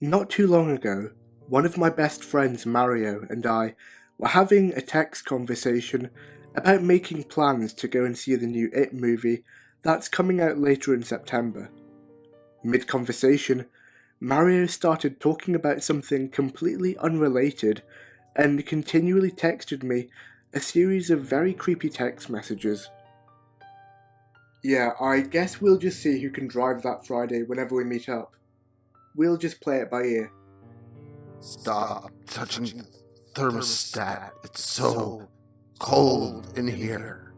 Not too long ago, one of my best friends Mario and I were having a text conversation about making plans to go and see the new It movie that's coming out later in September. Mid-conversation, Mario started talking about something completely unrelated and continually texted me a series of very creepy text messages. Yeah, I guess we'll just see who can drive that Friday whenever we meet up. We'll just play it by ear. Stop touching the thermostat. It's so cold in here.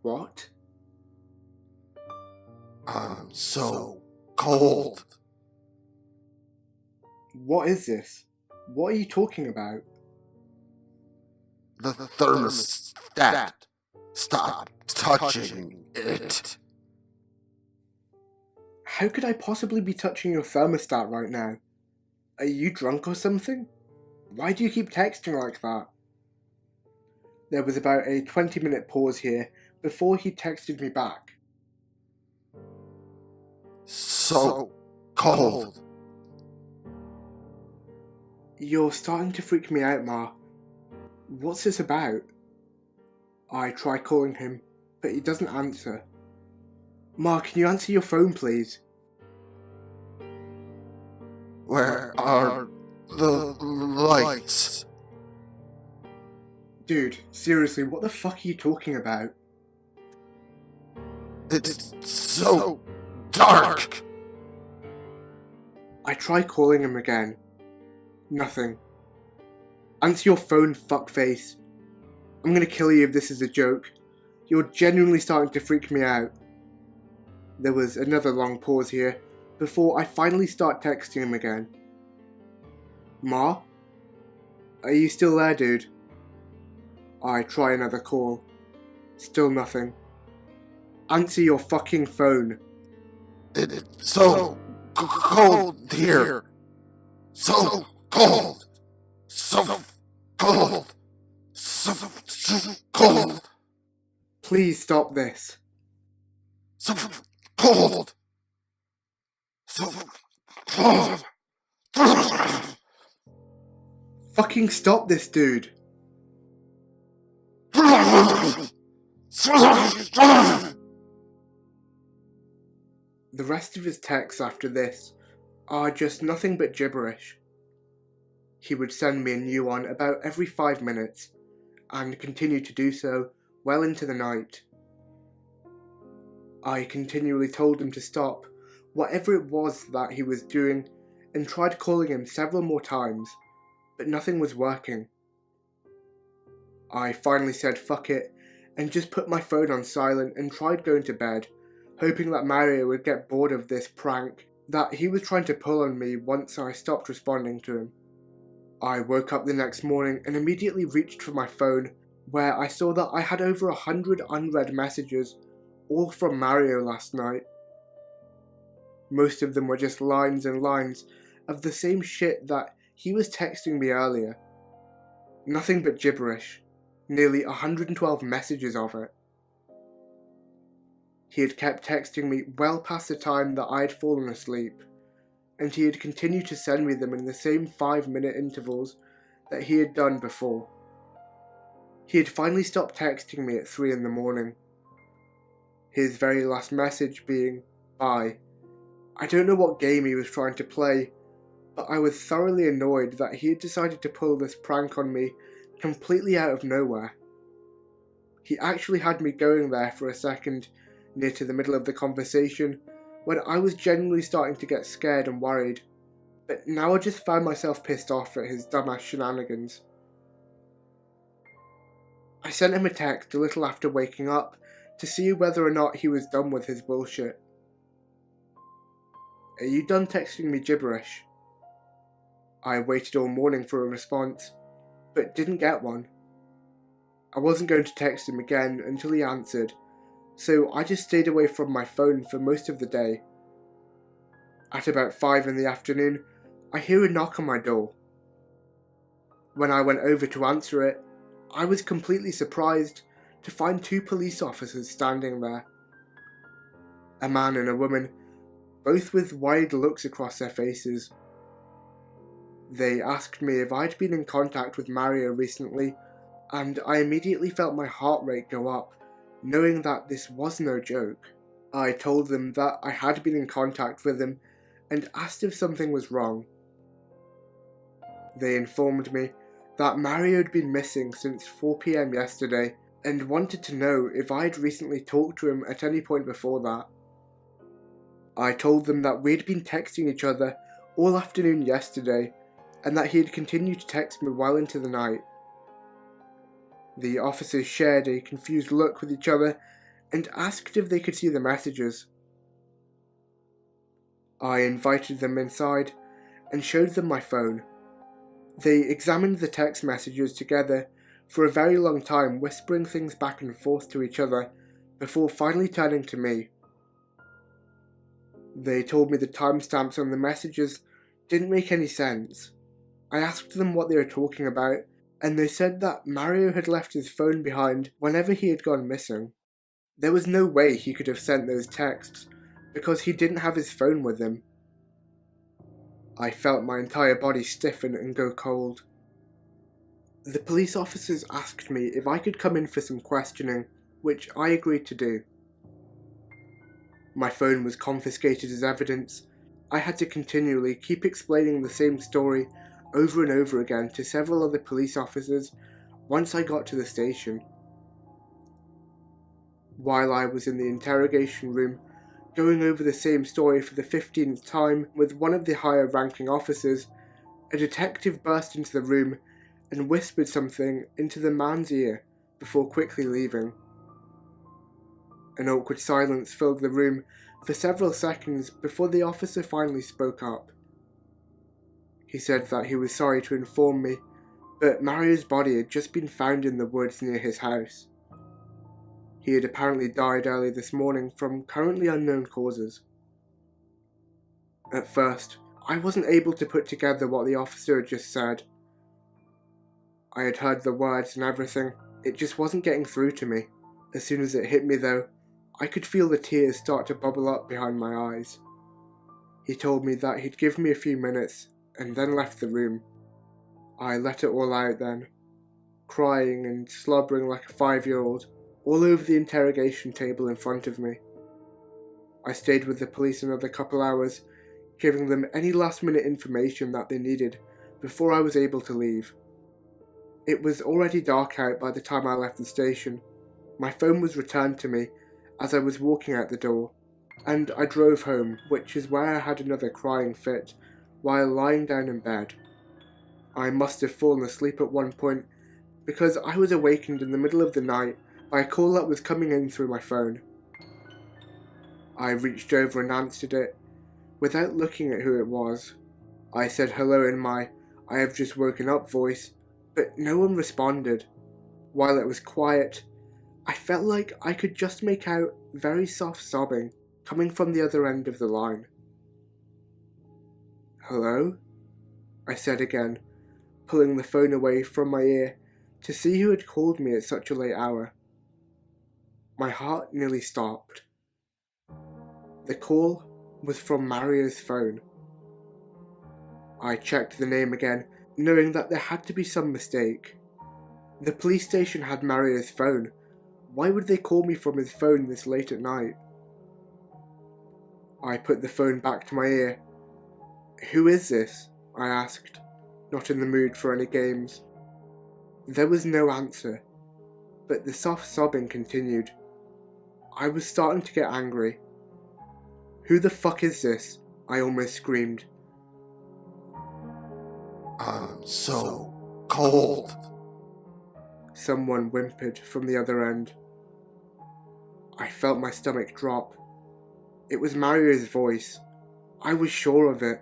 What? I'm so cold. What is this? What are you talking about? The thermostat. Stop touching it. How could I possibly be touching your thermostat right now? Are you drunk or something? Why do you keep texting like that? There was about a 20-minute pause here before he texted me back. So cold. You're starting to freak me out, Ma. What's this about? I try calling him, but he doesn't answer. Ma, can you answer your phone, please? Where are the lights? Dude, seriously, what the fuck are you talking about? It's so dark. I try calling him again. Nothing. Answer your phone, fuckface. I'm gonna kill you if this is a joke. You're genuinely starting to freak me out. There was another long pause here before I finally start texting him again. Ma? Are you still there, dude? I try another call. Still nothing. Answer your fucking phone. It's so cold here. So cold. So cold. So cold. Please stop this. So cold. So cold. Fucking stop this, dude. The rest of his texts after this are just nothing but gibberish. He would send me a new one about every 5 minutes, and continued to do so well into the night. I continually told him to stop whatever it was that he was doing and tried calling him several more times, but nothing was working. I finally said fuck it and just put my phone on silent and tried going to bed, hoping that Mario would get bored of this prank that he was trying to pull on me once I stopped responding to him. I woke up the next morning and immediately reached for my phone, where I saw that I had over 100 unread messages, all from Mario last night. Most of them were just lines and lines of the same shit that he was texting me earlier. Nothing but gibberish, nearly 112 messages of it. He had kept texting me well past the time that I had fallen asleep, and he had continued to send me them in the same 5-minute intervals that he had done before. He had finally stopped texting me at 3 in the morning. His very last message being, bye. I don't know what game he was trying to play, but I was thoroughly annoyed that he had decided to pull this prank on me completely out of nowhere. He actually had me going there for a second, near to the middle of the conversation, when I was genuinely starting to get scared and worried, but now I just found myself pissed off at his dumbass shenanigans. I sent him a text a little after waking up to see whether or not he was done with his bullshit. Are you done texting me gibberish? I waited all morning for a response, but didn't get one. I wasn't going to text him again until he answered, so I just stayed away from my phone for most of the day. At about 5 in the afternoon, I hear a knock on my door. When I went over to answer it, I was completely surprised to find 2 police officers standing there. A man and a woman, both with wide looks across their faces. They asked me if I'd been in contact with Mario recently, and I immediately felt my heart rate go up, knowing that this was no joke. I told them that I had been in contact with him and asked if something was wrong. They informed me that Mario had been missing since 4 PM yesterday and wanted to know if I'd recently talked to him at any point before that. I told them that we'd been texting each other all afternoon yesterday and that he had continued to text me well into the night. The officers shared a confused look with each other and asked if they could see the messages. I invited them inside and showed them my phone. They examined the text messages together for a very long time, whispering things back and forth to each other before finally turning to me. They told me the timestamps on the messages didn't make any sense. I asked them what they were talking about, and they said that Mario had left his phone behind whenever he had gone missing. There was no way he could have sent those texts, because he didn't have his phone with him. I felt my entire body stiffen and go cold. The police officers asked me if I could come in for some questioning, which I agreed to do. My phone was confiscated as evidence. I had to continually keep explaining the same story over and over again to several other police officers once I got to the station. While I was in the interrogation room, going over the same story for the 15th time with one of the higher ranking officers, a detective burst into the room and whispered something into the man's ear before quickly leaving. An awkward silence filled the room for several seconds before the officer finally spoke up. He said that he was sorry to inform me, but Mario's body had just been found in the woods near his house. He had apparently died early this morning from currently unknown causes. At first, I wasn't able to put together what the officer had just said. I had heard the words and everything, it just wasn't getting through to me. As soon as it hit me though, I could feel the tears start to bubble up behind my eyes. He told me that he'd give me a few minutes and then left the room. I let it all out then, crying and slobbering like a 5-year-old, all over the interrogation table in front of me. I stayed with the police another couple hours, giving them any last-minute information that they needed before I was able to leave. It was already dark out by the time I left the station. My phone was returned to me as I was walking out the door, and I drove home, which is where I had another crying fit while lying down in bed. I must have fallen asleep at one point because I was awakened in the middle of the night by a call that was coming in through my phone. I reached over and answered it without looking at who it was. I said hello in my "I have just woken up" voice, but no one responded. While it was quiet, I felt like I could just make out very soft sobbing coming from the other end of the line. "Hello?" I said again, pulling the phone away from my ear to see who had called me at such a late hour. My heart nearly stopped. The call was from Mario's phone. I checked the name again, knowing that there had to be some mistake. The police station had Mario's phone. Why would they call me from his phone this late at night? I put the phone back to my ear. "Who is this?" I asked, not in the mood for any games. There was no answer, but the soft sobbing continued. I was starting to get angry. "Who the fuck is this?" I almost screamed. "I'm so cold," someone whimpered from the other end. I felt my stomach drop. It was Mario's voice. I was sure of it.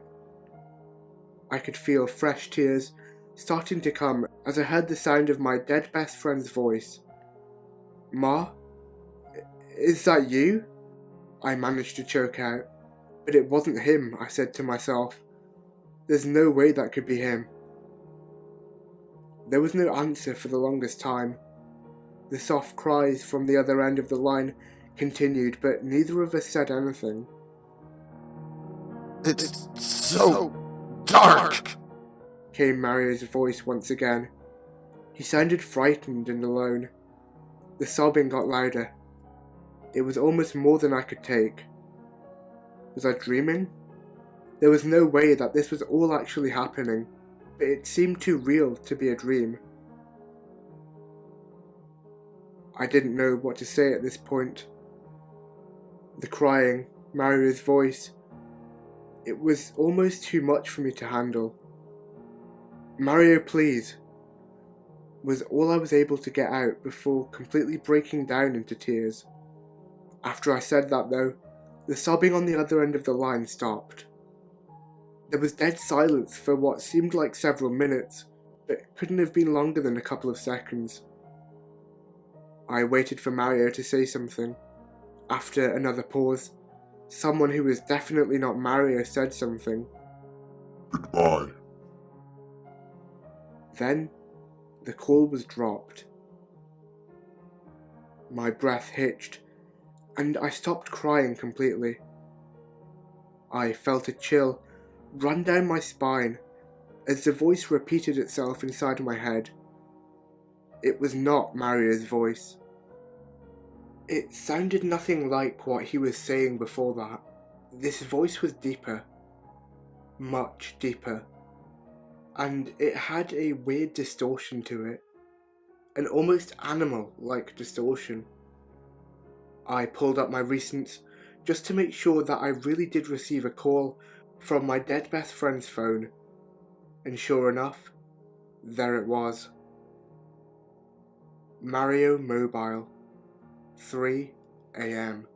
I could feel fresh tears starting to come as I heard the sound of my dead best friend's voice. "Ma? Is that you?" I managed to choke out. But it wasn't him, I said to myself. There's no way that could be him. There was no answer for the longest time. The soft cries from the other end of the line continued, but neither of us said anything. It's so dark. Came Mario's voice once again. He sounded frightened and alone. The sobbing got louder. It was almost more than I could take. Was I dreaming? There was no way that this was all actually happening, but it seemed too real to be a dream. I didn't know what to say at this point. The crying, Mario's voice, it was almost too much for me to handle. "Mario, please," was all I was able to get out before completely breaking down into tears. After I said that though, the sobbing on the other end of the line stopped. There was dead silence for what seemed like several minutes, but couldn't have been longer than a couple of seconds. I waited for Mario to say something. After another pause, someone who was definitely not Mario said something. Goodbye. Then, the call was dropped. My breath hitched, and I stopped crying completely. I felt a chill run down my spine as the voice repeated itself inside my head. It was not Mario's voice. It sounded nothing like what he was saying before that. This voice was deeper, much deeper, and it had a weird distortion to it, an almost animal-like distortion. I pulled up my recents just to make sure that I really did receive a call from my dead best friend's phone, and sure enough, there it was. Mario Mobile, 3 a.m.